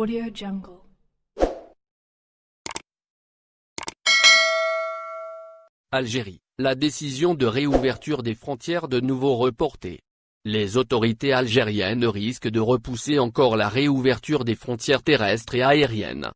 AudioJungle. Algérie, la décision de réouverture des frontières de nouveau reportée. Les autorités algériennes risquent de repousser encore la réouverture des frontières terrestres et aériennes.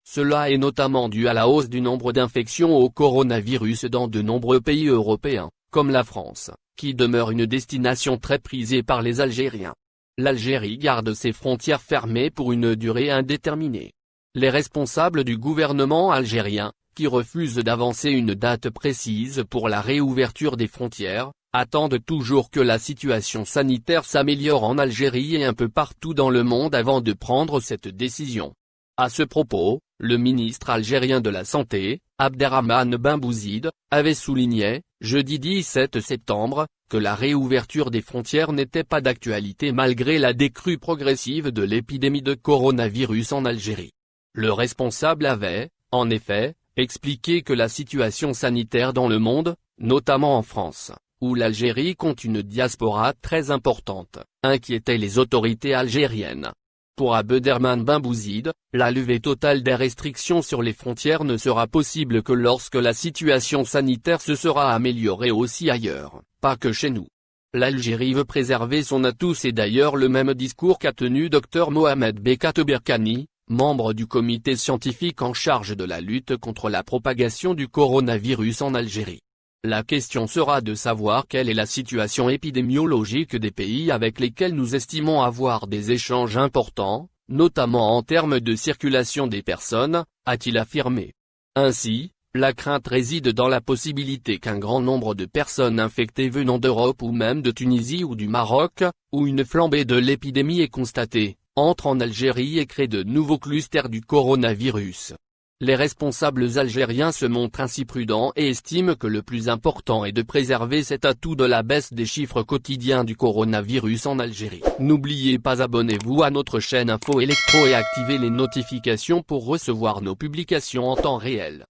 Cela est notamment dû à la hausse du nombre d'infections au coronavirus dans de nombreux pays européens, comme la France, qui demeure une destination très prisée par les Algériens. L'Algérie garde ses frontières fermées pour une durée indéterminée. Les responsables du gouvernement algérien, qui refusent d'avancer une date précise pour la réouverture des frontières, attendent toujours que la situation sanitaire s'améliore en Algérie et un peu partout dans le monde avant de prendre cette décision. À ce propos, le ministre algérien de la Santé, Abderrahmane Benbouzid, avait souligné, jeudi 17 septembre, que la réouverture des frontières n'était pas d'actualité malgré la décrue progressive de l'épidémie de coronavirus en Algérie. Le responsable avait, en effet, expliqué que la situation sanitaire dans le monde, notamment en France, où l'Algérie compte une diaspora très importante, inquiétait les autorités algériennes. Pour Abderrahmane Benbouzid, la levée totale des restrictions sur les frontières ne sera possible que lorsque la situation sanitaire se sera améliorée aussi ailleurs, pas que chez nous. L'Algérie veut préserver son atout, c'est d'ailleurs le même discours qu'a tenu Dr Mohamed Bekat Berkani, membre du comité scientifique en charge de la lutte contre la propagation du coronavirus en Algérie. La question sera de savoir quelle est la situation épidémiologique des pays avec lesquels nous estimons avoir des échanges importants, notamment en termes de circulation des personnes, a-t-il affirmé. Ainsi, la crainte réside dans la possibilité qu'un grand nombre de personnes infectées venant d'Europe ou même de Tunisie ou du Maroc, où une flambée de l'épidémie est constatée, entrent en Algérie et créent de nouveaux clusters du coronavirus. Les responsables algériens se montrent ainsi prudents et estiment que le plus important est de préserver cet atout de la baisse des chiffres quotidiens du coronavirus en Algérie. N'oubliez pas, abonnez-vous à notre chaîne Info Electro et activez les notifications pour recevoir nos publications en temps réel.